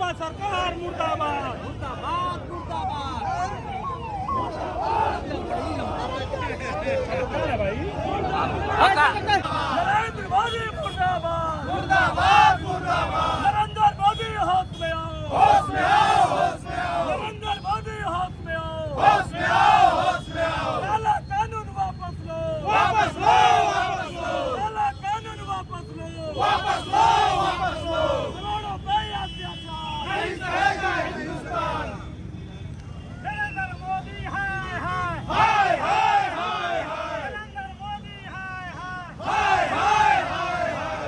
भाजपा सरकार मुर्दाबाद मुर्दाबाद मुर्दाबाद। नरेंद्र मोदी मुर्दाबाद मुर्दाबाद मुर्दाबाद। नरेंद्र मोदी होश में आओ होश में आओ होश में आओ। नरेंद्र मोदी होश में आओ होश में आओ होश में आओ। काला कानून वापस लो वापस लो वापस लो। काला कानून वापस लो वापस लो वापस लो। करोड़ों पे अत्याचार नहीं सहेगा हिंदुस्तान। नरेंद्र मोदी हाय हाय हाय हाय हाय हाय। नरेंद्र मोदी हाय हाय हाय हाय हाय।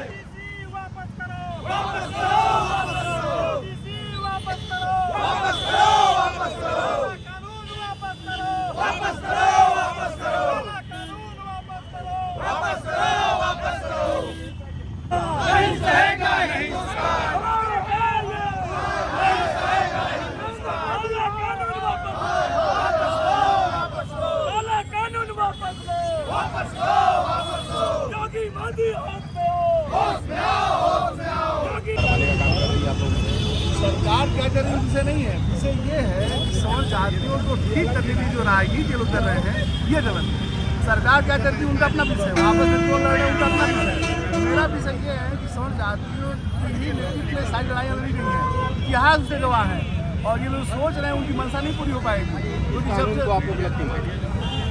डीसी वापस करो वापस करो वापस करो। डीसी वापस करो वापस करो वापस करो। कानून वापस करो वापस करो वापस करो। कानून वापस करो वापस करो वापस करो। नहीं सहेगा हिंदुस्तान। योगी मोदी होश में आओ होश में आओ। सरकार क्या कर रही है उनसे नहीं है, इसे ये है कि सौर जातियों को ठीक करने की जो राजनीति लोग कर रहे हैं ये गलत है। सरकार क्या करती है उनका अपना विषय है, आपस में लड़ रहे हैं उनका अपना विषय है। मेरा विषय ये है कि सौर जातियों की ही इतने सारी लड़ाइयाँ लड़ी गई हैं, इतिहास से गवाह है और ये लोग सोच रहे हैं उनकी मंशा नहीं पूरी हो पाएगी। क्योंकि सबसे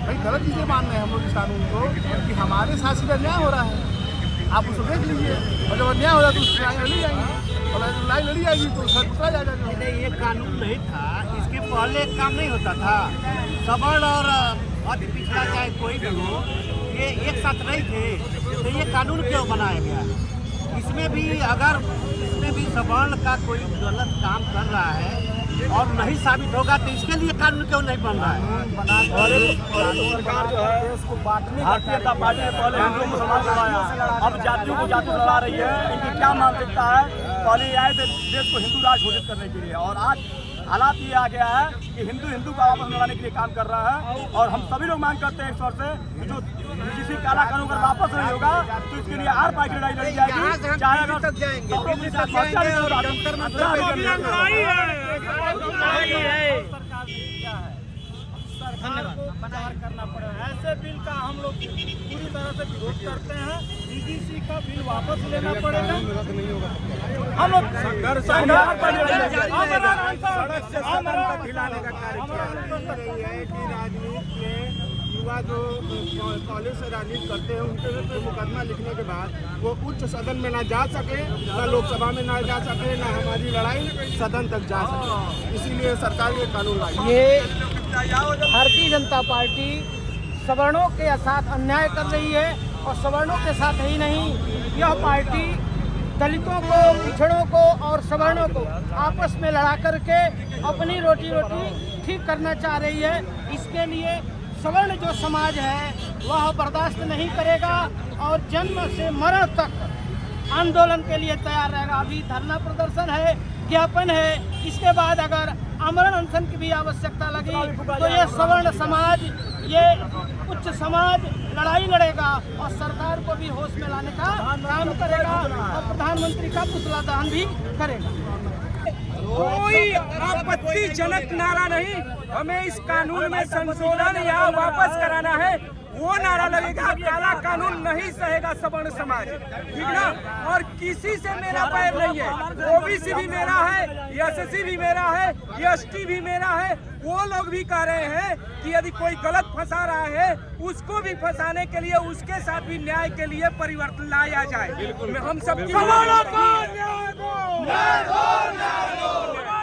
भाई गलत चीज़ें मान रहे हैं हम लोग इस कानून को कि हमारे साथ सीधा अन्याय हो रहा है, आप उसको देख लीजिए और जब अन्याय हो रहा है तो उसकी लड़ाई लड़ी जाएंगी और लड़ाई लड़ी जाएगी तो उसका दूसरा जाएगा। नहीं, ये कानून नहीं था, इसके पहले काम नहीं होता था। सवर्ण और अति पिछड़ा चाहे कोई भी हो, ये एक साथ नहीं थे, तो ये कानून क्यों बनाया गया? इसमें भी अगर इसमें भी सवर्ण का कोई गलत काम कर रहा है और नहीं साबित होगा तो इसके लिए कानून क्यों नहीं बन रहा है? और सरकार जो है भारतीय जनता पार्टी ने पहले हिंदुओं को समाज लड़ाया, अब जातियों को जाति लड़ा रही है। इनकी क्या मानसिकता है? पहले ये आए थे देश को हिंदू राज घोषित करने के लिए और आज हालात ये आ गया है कि हिंदू को आपस में लड़ाने के लिए काम कर रहा है। और हम सभी लोग मांग करते हैं ईश्वर से कि जो किसी काला कानून अगर वापस नहीं होगा तो इसके लिए आर पाई की लड़ाई लड़ी जाएगी। चाहे अगर सरकार करना पड़ेगा। ऐसे बिल का हम लोग पूरी तरह से विरोध करते हैं। डीडीसी का बिल वापस लेना पड़ेगा। हम लोग खिलाने का कार्य किया है कि राजनीति में युवा जो कॉलेज से राजनीति करते हैं उनके पे मुकदमा लिखने के बाद वो उच्च सदन में ना जा सके, ना लोकसभा में ना जा सके, ना हमारी लड़ाई सदन तक जा सके। इसीलिए सरकार ये कानून लाई। ये भारतीय जनता पार्टी सवर्णों के साथ अन्याय कर रही है और सवर्णों के साथ ही नहीं, यह पार्टी दलितों को, पिछड़ों को और सवर्णों को आपस में लड़ा करके अपनी रोटी ठीक करना चाह रही है। इसके लिए सवर्ण जो समाज है वह बर्दाश्त नहीं करेगा और जन्म से मरण तक आंदोलन के लिए तैयार रहेगा। अभी धरना प्रदर्शन है, ज्ञापन है, इसके बाद अगर आमरण अनशन की भी आवश्यकता लगी तो ये सवर्ण समाज, ये उच्च समाज लड़ाई लड़ेगा और सरकार को भी होश में लाने का काम करेगा और प्रधानमंत्री का पुतला दहन भी करेगा। कोई आपत्तिजनक नारा नहीं, हमें इस कानून में संशोधन या वापस कराना है वो नारा लगेगा। काला कानून नहीं सहेगा सवर्ण समाज, ठीक ना? और किसी से मेरा पैर नहीं है, ओबीसी भी मेरा है, एससी भी मेरा है, एसटी भी मेरा है। वो लोग भी कह रहे हैं कि यदि कोई गलत फंसा रहा है उसको भी फंसाने के लिए उसके साथ भी न्याय के लिए परिवर्तन लाया जाए। हम सब